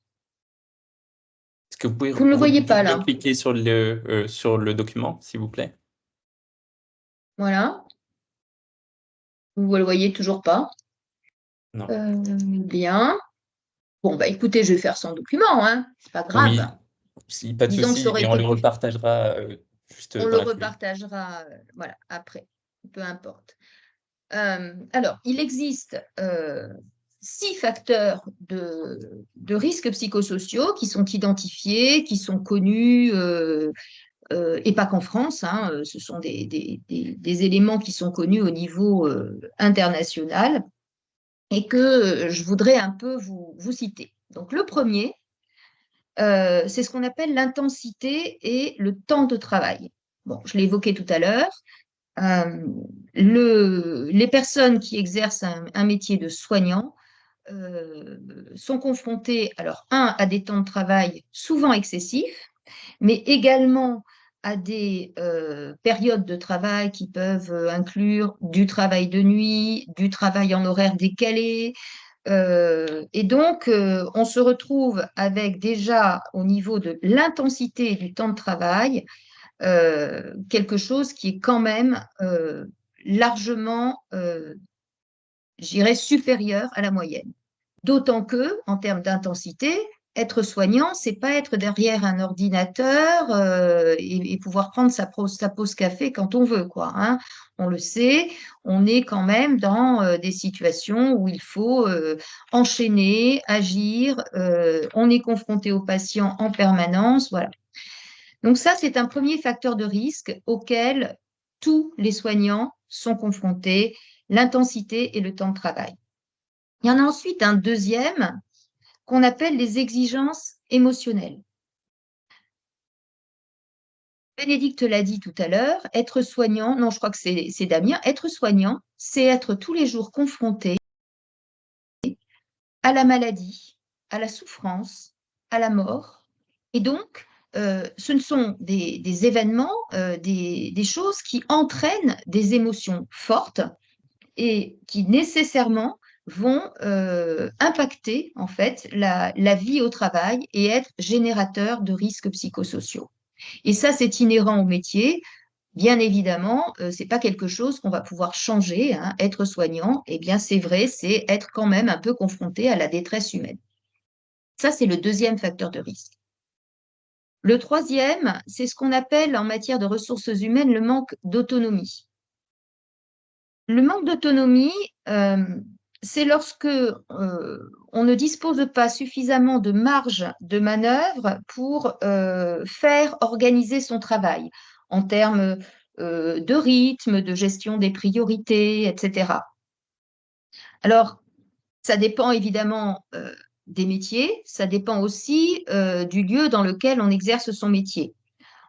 B: Est-ce que vous pouvez
C: Vous ne le voyez pas, là.
B: cliquer sur le document, s'il vous plaît?
C: Voilà. Vous le voyez toujours pas.
B: Non.
C: Bien. Bon, bah écoutez, je vais faire sans document, hein. C'est pas grave.
B: Oui, pas de
C: Disons que
B: souci,
C: ça aurait
B: et on
C: été
B: le
C: plus.
B: repartagera juste
C: On
B: dans
C: le
B: la foulée.
C: repartagera, voilà, après. Peu importe. Alors, il existe 6 facteurs de risques psychosociaux qui sont identifiés, qui sont connus, et pas qu'en France, hein, ce sont des éléments qui sont connus au niveau international et que je voudrais un peu vous citer. Donc, le premier, c'est ce qu'on appelle l'intensité et le temps de travail. Bon, je l'ai évoqué tout à l'heure. Les personnes qui exercent un métier de soignant sont confrontées, alors, à des temps de travail souvent excessifs, mais également à des périodes de travail qui peuvent inclure du travail de nuit, du travail en horaire décalé. Et donc, on se retrouve avec déjà au niveau de l'intensité du temps de travail, quelque chose qui est quand même largement, j'irais, supérieur à la moyenne. D'autant que, en termes d'intensité, être soignant, c'est pas être derrière un ordinateur et pouvoir prendre sa pause café quand on veut, quoi, hein. On le sait, on est quand même dans des situations où il faut enchaîner, agir, on est confronté aux patients en permanence, voilà. Donc ça, c'est un premier facteur de risque auquel tous les soignants sont confrontés, l'intensité et le temps de travail. Il y en a ensuite un deuxième qu'on appelle les exigences émotionnelles. Bénédicte l'a dit tout à l'heure, être soignant, non, je crois que c'est Damien, être soignant, c'est être tous les jours confronté à la maladie, à la souffrance, à la mort. Et donc, ce ne sont des événements, des choses qui entraînent des émotions fortes et qui nécessairement vont impacter en fait la vie au travail et être générateurs de risques psychosociaux. Et ça, c'est inhérent au métier. Bien évidemment, ce n'est pas quelque chose qu'on va pouvoir changer, hein. Être soignant, eh bien, c'est vrai, c'est être quand même un peu confronté à la détresse humaine. Ça, c'est le deuxième facteur de risque. Le troisième, c'est ce qu'on appelle en matière de ressources humaines le manque d'autonomie. Le manque d'autonomie, c'est lorsque on ne dispose pas suffisamment de marge de manœuvre pour faire organiser son travail en termes de rythme, de gestion des priorités, etc. Alors, ça dépend évidemment des métiers, ça dépend aussi du lieu dans lequel on exerce son métier.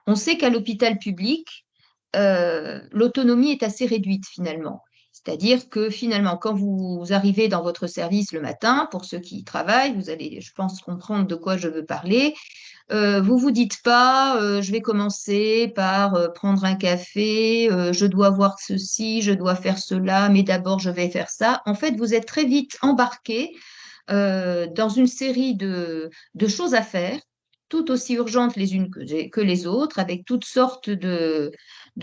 C: On sait qu'à l'hôpital public, l'autonomie est assez réduite finalement. C'est-à-dire que finalement, quand vous arrivez dans votre service le matin, pour ceux qui y travaillent, vous allez, je pense, comprendre de quoi je veux parler. Vous vous dites pas, je vais commencer par prendre un café, je dois voir ceci, je dois faire cela, mais d'abord je vais faire ça. En fait, vous êtes très vite embarqué dans une série de choses à faire, toutes aussi urgentes les unes que les autres, avec toutes sortes de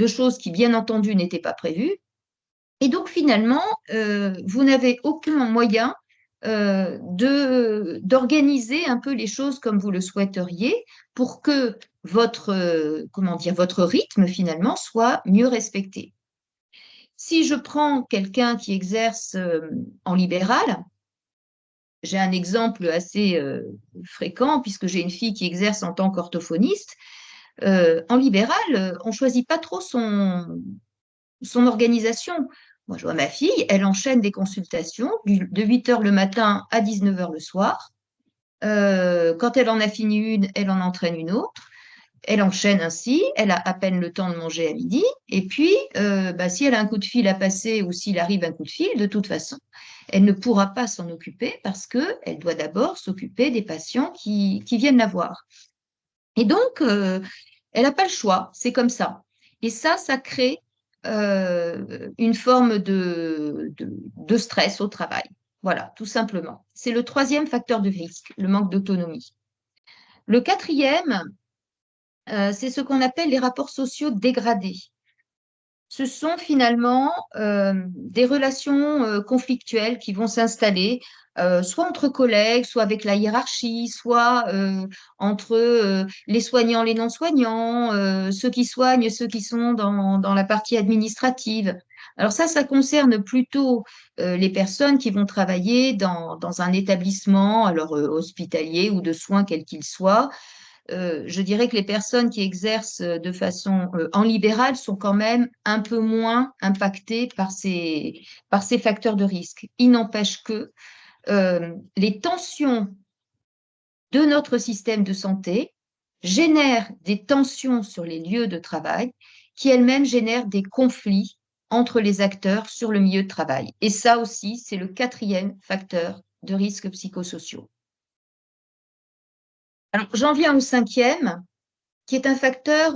C: choses qui, bien entendu, n'étaient pas prévues. Et donc, finalement, vous n'avez aucun moyen d'organiser un peu les choses comme vous le souhaiteriez pour que votre rythme, finalement, soit mieux respecté. Si je prends quelqu'un qui exerce en libéral, j'ai un exemple assez fréquent puisque j'ai une fille qui exerce en tant qu'orthophoniste. En libéral, on ne choisit pas trop son organisation. Moi, je vois ma fille, elle enchaîne des consultations de 8 heures le matin à 19 heures le soir. Quand elle en a fini une, elle en entraîne une autre. Elle enchaîne ainsi, elle a à peine le temps de manger à midi. Et puis, si elle a un coup de fil à passer ou s'il arrive un coup de fil, de toute façon, elle ne pourra pas s'en occuper parce qu'elle doit d'abord s'occuper des patients qui viennent la voir. Et donc, elle n'a pas le choix, c'est comme ça. Et ça crée une forme de stress au travail. Voilà, tout simplement. C'est le troisième facteur de risque, le manque d'autonomie. Le quatrième, c'est ce qu'on appelle les rapports sociaux dégradés. Ce sont finalement des relations conflictuelles qui vont s'installer, soit entre collègues, soit avec la hiérarchie, soit entre les soignants, les non-soignants, ceux qui soignent, ceux qui sont dans la partie administrative. Alors ça concerne plutôt les personnes qui vont travailler dans un établissement, alors hospitalier ou de soins, quel qu'il soit. Je dirais que les personnes qui exercent de façon en libéral sont quand même un peu moins impactées par ces facteurs de risque. Il n'empêche que les tensions de notre système de santé génèrent des tensions sur les lieux de travail qui elles-mêmes génèrent des conflits entre les acteurs sur le milieu de travail. Et ça aussi, c'est le quatrième facteur de risques psychosociaux. Alors, j'en viens au cinquième, qui est un facteur,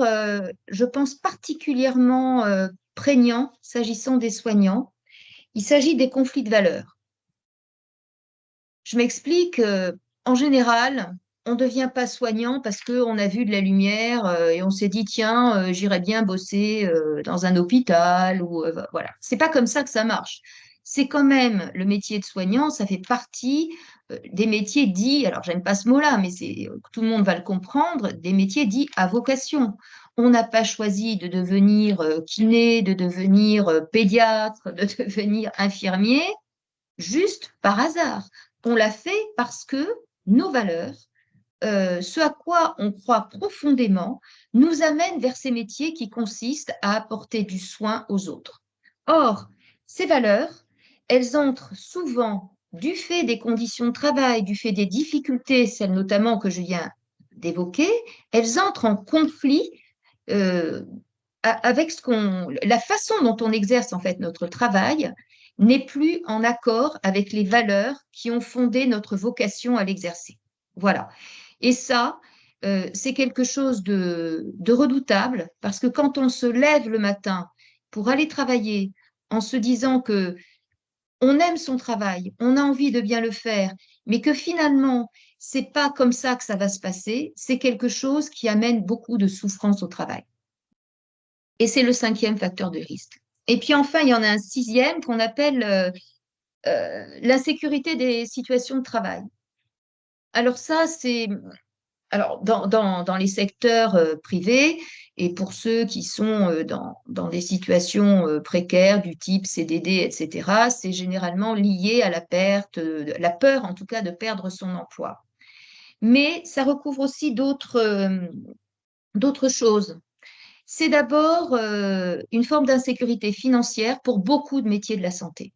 C: je pense, particulièrement prégnant s'agissant des soignants. Il s'agit des conflits de valeurs. Je m'explique, en général, on ne devient pas soignant parce qu'on a vu de la lumière et on s'est dit, tiens, j'irais bien bosser dans un hôpital. Voilà. C'est pas comme ça que ça marche. C'est quand même le métier de soignant, ça fait partie des métiers dits, alors j'aime pas ce mot-là, mais tout le monde va le comprendre, des métiers dits à vocation. On n'a pas choisi de devenir kiné, de devenir pédiatre, de devenir infirmier, juste par hasard. On l'a fait parce que nos valeurs, ce à quoi on croit profondément, nous amène vers ces métiers qui consistent à apporter du soin aux autres. Or, ces valeurs, elles entrent souvent du fait des conditions de travail, du fait des difficultés, celles notamment que je viens d'évoquer, elles entrent en conflit avec la façon dont on exerce en fait notre travail n'est plus en accord avec les valeurs qui ont fondé notre vocation à l'exercer. Voilà. Et ça, c'est quelque chose de redoutable parce que quand on se lève le matin pour aller travailler en se disant que on aime son travail, on a envie de bien le faire, mais que finalement, c'est pas comme ça que ça va se passer, c'est quelque chose qui amène beaucoup de souffrance au travail. Et c'est le cinquième facteur de risque. Et puis enfin, il y en a un sixième qu'on appelle l'insécurité des situations de travail. Alors ça, c'est dans les secteurs privés et pour ceux qui sont dans des situations précaires du type CDD, etc., c'est généralement lié à la peur en tout cas de perdre son emploi. Mais ça recouvre aussi d'autres choses. C'est d'abord une forme d'insécurité financière pour beaucoup de métiers de la santé.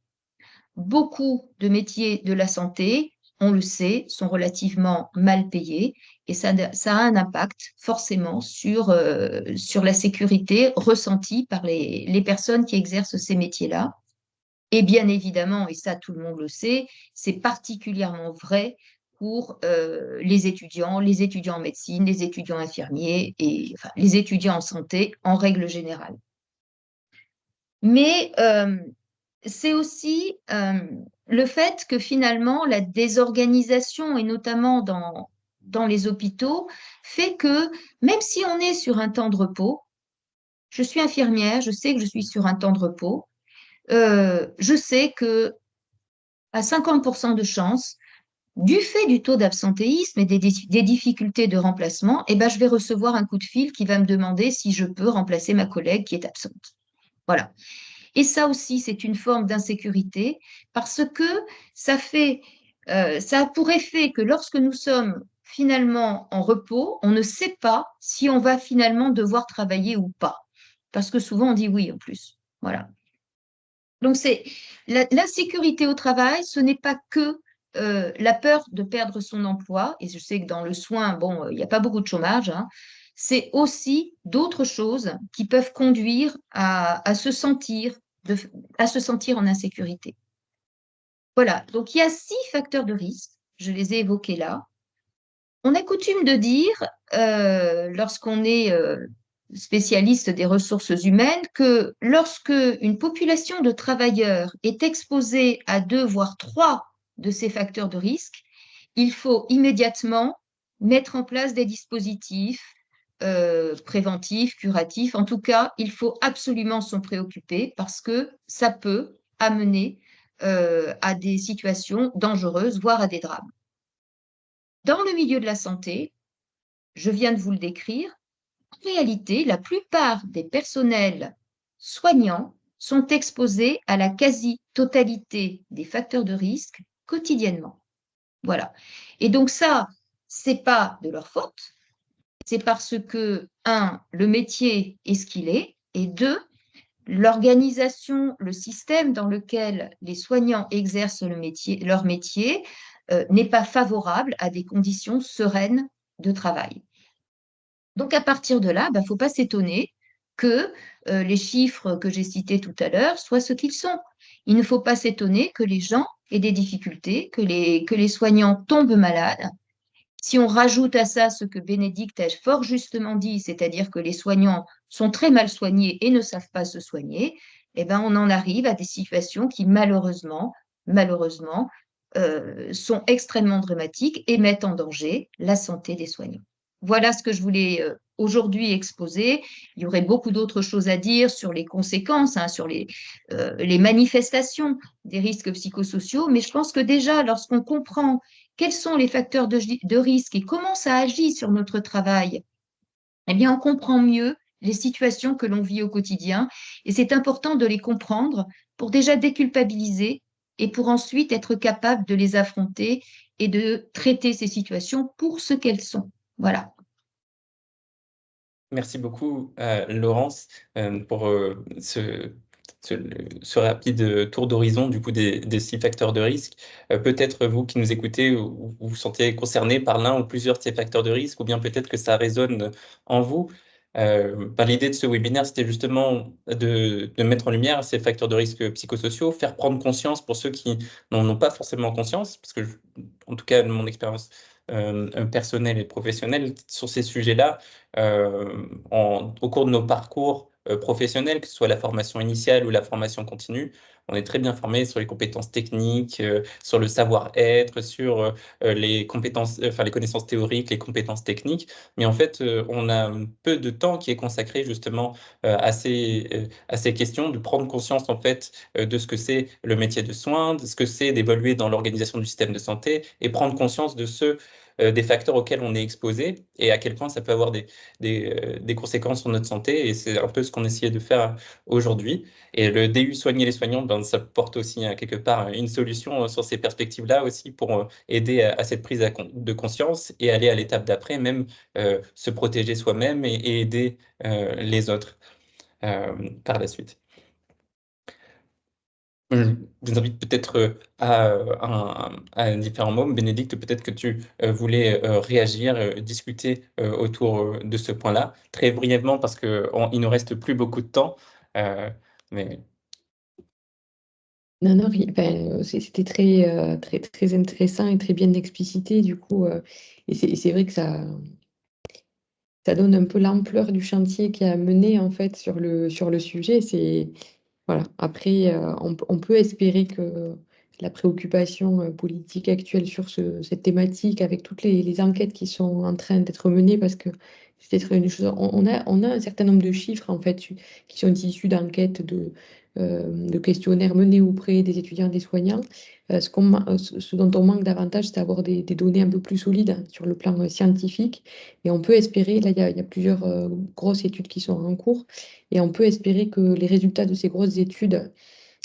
C: Beaucoup de métiers de la santé, on le sait, sont relativement mal payés et ça a un impact forcément sur la sécurité ressentie par les personnes qui exercent ces métiers-là. Et bien évidemment, et ça tout le monde le sait, c'est particulièrement vrai pour les étudiants en médecine, les étudiants infirmiers et enfin, les étudiants en santé en règle générale. Mais c'est aussi le fait que finalement, la désorganisation, et notamment dans les hôpitaux, fait que même si on est sur un temps de repos, je suis infirmière, je sais que je suis sur un temps de repos, je sais que à 50% de chance, du fait du taux d'absentéisme et des difficultés de remplacement, eh ben, je vais recevoir un coup de fil qui va me demander si je peux remplacer ma collègue qui est absente. Voilà. Et ça aussi, c'est une forme d'insécurité parce que ça a pour effet que lorsque nous sommes finalement en repos, on ne sait pas si on va finalement devoir travailler ou pas. Parce que souvent, on dit oui en plus. Voilà. Donc, l'insécurité au travail, ce n'est pas que la peur de perdre son emploi, et je sais que dans le soin, bon, il n'y a pas beaucoup de chômage, hein, c'est aussi d'autres choses qui peuvent conduire à se sentir en insécurité. Voilà, donc il y a 6 facteurs de risque, je les ai évoqués là. On a coutume de dire, lorsqu'on est spécialiste des ressources humaines, que lorsque une population de travailleurs est exposée à 2 voire 3 de ces facteurs de risque, il faut immédiatement mettre en place des dispositifs préventifs, curatifs. En tout cas, il faut absolument s'en préoccuper parce que ça peut amener à des situations dangereuses, voire à des drames. Dans le milieu de la santé, je viens de vous le décrire, en réalité, la plupart des personnels soignants sont exposés à la quasi-totalité des facteurs de risque quotidiennement. Voilà. Et donc ça, c'est pas de leur faute, c'est parce que, un, le métier est ce qu'il est, et deux, l'organisation, le système dans lequel les soignants exercent leur métier n'est pas favorable à des conditions sereines de travail. Donc, à partir de là, il ne faut pas s'étonner que les chiffres que j'ai cités tout à l'heure soient ce qu'ils sont. Il ne faut pas s'étonner que les gens aient des difficultés, que les soignants tombent malades. Si on rajoute à ça ce que Bénédicte a fort justement dit, c'est-à-dire que les soignants sont très mal soignés et ne savent pas se soigner, eh ben, on en arrive à des situations qui malheureusement, sont extrêmement dramatiques et mettent en danger la santé des soignants. Voilà ce que je voulais aujourd'hui exposer. Il y aurait beaucoup d'autres choses à dire sur les conséquences, hein, sur les manifestations des risques psychosociaux, mais je pense que déjà, lorsqu'on comprend quels sont les facteurs de risque et comment ça agit sur notre travail, eh bien, on comprend mieux les situations que l'on vit au quotidien. Et c'est important de les comprendre pour déjà déculpabiliser et pour ensuite être capable de les affronter et de traiter ces situations pour ce qu'elles sont. Voilà.
B: Merci beaucoup, Laurence, pour ce rapide tour d'horizon du coup des 6 facteurs de risque. Peut-être vous qui nous écoutez, vous vous sentez concerné par l'un ou plusieurs de ces facteurs de risque, ou bien peut-être que ça résonne en vous. L'idée de ce webinaire, c'était justement de mettre en lumière ces facteurs de risque psychosociaux, faire prendre conscience pour ceux qui n'en ont pas forcément conscience, parce que, en tout cas, de mon expérience personnelle et professionnelle sur ces sujets-là, au cours de nos parcours professionnels, que ce soit la formation initiale ou la formation continue, on est très bien formé sur les compétences techniques, sur le savoir-être, sur les compétences, enfin les connaissances théoriques, les compétences techniques. Mais en fait, on a peu de temps qui est consacré justement à ces questions, de prendre conscience en fait de ce que c'est le métier de soin, de ce que c'est d'évoluer dans l'organisation du système de santé et prendre conscience de des facteurs auxquels on est exposé et à quel point ça peut avoir des conséquences sur notre santé. Et c'est un peu ce qu'on essayait de faire aujourd'hui. Et le DU Soigner les soignants, ben, ça porte aussi quelque part une solution sur ces perspectives-là aussi pour aider à cette prise de conscience et aller à l'étape d'après, même se protéger soi-même et aider les autres par la suite. Je vous invite peut-être à différents mots. Bénédicte, peut-être que tu voulais réagir, discuter autour de ce point-là, très brièvement, parce qu'il ne nous reste plus beaucoup de temps. Mais
A: Non, non, c'était très, très intéressant et très bien explicité, du coup. Et c'est vrai que ça donne un peu l'ampleur du chantier qui a mené, en fait, sur le sujet. Voilà. Après, on peut espérer que la préoccupation politique actuelle sur cette thématique, avec toutes les enquêtes qui sont en train d'être menées, parce que c'est peut-être une chose, on a un certain nombre de chiffres en fait qui sont issus d'enquêtes de questionnaires menés auprès des étudiants et des soignants. Ce dont on manque davantage, c'est d'avoir des données un peu plus solides sur le plan scientifique. Et on peut espérer, là, il y a plusieurs grosses études qui sont en cours, et on peut espérer que les résultats de ces grosses études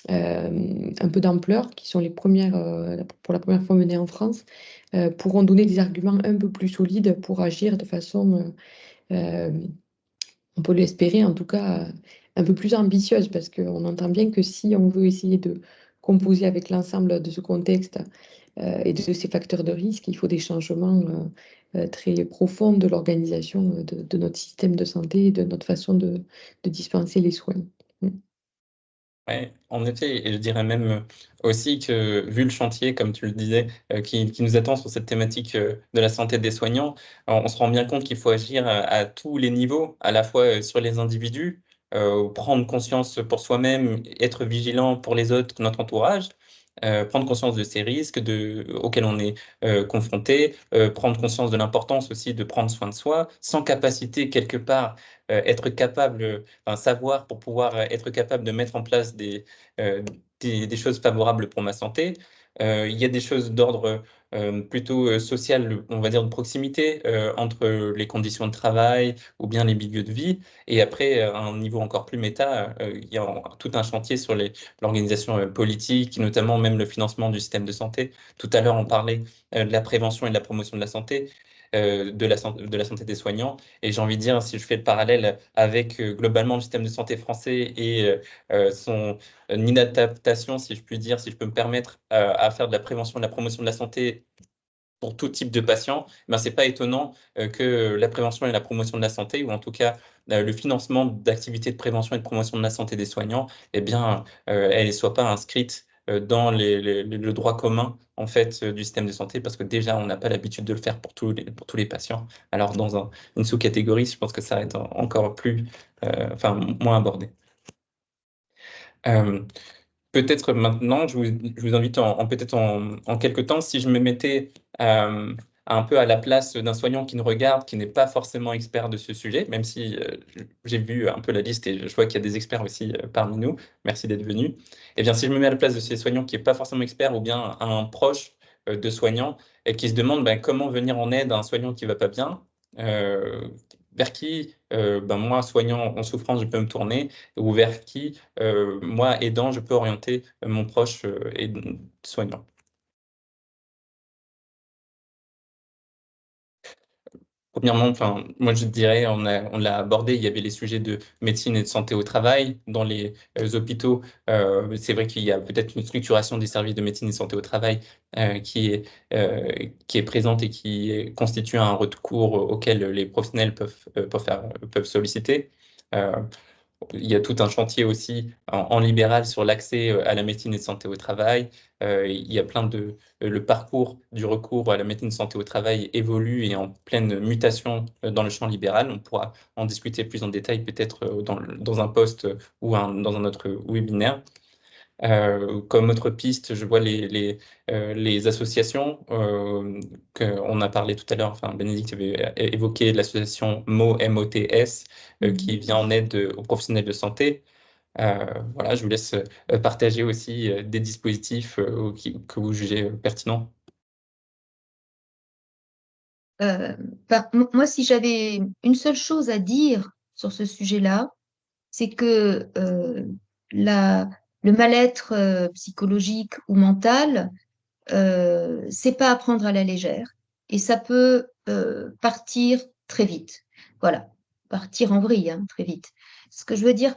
A: un peu d'ampleur, qui sont les premières, pour la première fois menées en France, pourront donner des arguments un peu plus solides pour agir de façon, euh, on peut l'espérer en tout cas, un peu plus ambitieuse, parce qu'on entend bien que si on veut essayer de composer avec l'ensemble de ce contexte et de ces facteurs de risque, il faut des changements très profonds de l'organisation de notre système de santé et de notre façon de dispenser les soins. Mm.
B: Ouais, en effet, et je dirais même aussi que vu le chantier, comme tu le disais, qui nous attend sur cette thématique de la santé des soignants, on se rend bien compte qu'il faut agir à tous les niveaux, à la fois sur les individus, prendre conscience pour soi-même, être vigilant pour les autres, notre entourage, prendre conscience de ces risques auxquels on est confronté, prendre conscience de l'importance aussi de prendre soin de soi, sans capacité quelque part, être capable enfin, savoir pour pouvoir être capable de mettre en place euh, des choses favorables pour ma santé. Il y a des choses d'ordre plutôt social, on va dire de proximité, entre les conditions de travail ou bien les milieux de vie. Et après, à un niveau encore plus méta, il y a tout un chantier sur l'organisation politique, notamment même le financement du système de santé. Tout à l'heure, on parlait de la prévention et de la promotion de la santé. De la santé des soignants. Et j'ai envie de dire, si je fais le parallèle avec globalement le système de santé français et son inadaptation, si je puis dire, si je peux me permettre, à faire de la prévention et de la promotion de la santé pour tout type de patients, ben, c'est pas étonnant que la prévention et la promotion de la santé, ou en tout cas le financement d'activités de prévention et de promotion de la santé des soignants, eh bien, elles ne soient pas inscrites dans le droit commun en fait du système de santé, parce que déjà on n'a pas l'habitude de le faire pour tous les patients. Alors dans une sous-catégorie, je pense que ça va être encore plus, enfin moins abordé. Euh, Peut-être maintenant, je vous invite peut-être en quelques temps, si je me mettais un peu à la place d'un soignant qui nous regarde, qui n'est pas forcément expert de ce sujet, même si j'ai vu un peu la liste et je vois qu'il y a des experts aussi parmi nous. Merci d'être venu. Eh bien, si je me mets à la place de ces soignants qui n'est pas forcément expert ou bien un proche de soignant et qui se demande ben, comment venir en aide à un soignant qui ne va pas bien, euh, vers qui, ben, moi, soignant en souffrance, je peux me tourner, ou vers qui moi, aidant, je peux orienter mon proche et soignant. Premièrement, enfin, moi je dirais, on l'a abordé, il y avait les sujets de médecine et de santé au travail dans les hôpitaux. C'est vrai qu'il y a peut-être une structuration des services de médecine et de santé au travail qui est présente et qui constitue un recours auquel les professionnels peuvent solliciter. Euh, Il y a tout un chantier aussi en libéral sur l'accès à la médecine et santé au travail. Il y a plein le parcours du recours à la médecine et santé au travail évolue et est en pleine mutation dans le champ libéral. On pourra en discuter plus en détail peut-être dans un post ou dans un autre webinaire. Comme autre piste, je vois les associations qu'on a parlé tout à l'heure. Enfin, Bénédicte avait évoqué l'association MOTS qui vient en aide aux professionnels de santé. Voilà, je vous laisse partager aussi des dispositifs que vous jugez pertinents.
C: Moi, si j'avais une seule chose à dire sur ce sujet-là, c'est que le mal-être psychologique ou mental, c'est pas à prendre à la légère et ça peut partir très vite. Voilà, partir en vrille, hein, très vite. Ce que je veux dire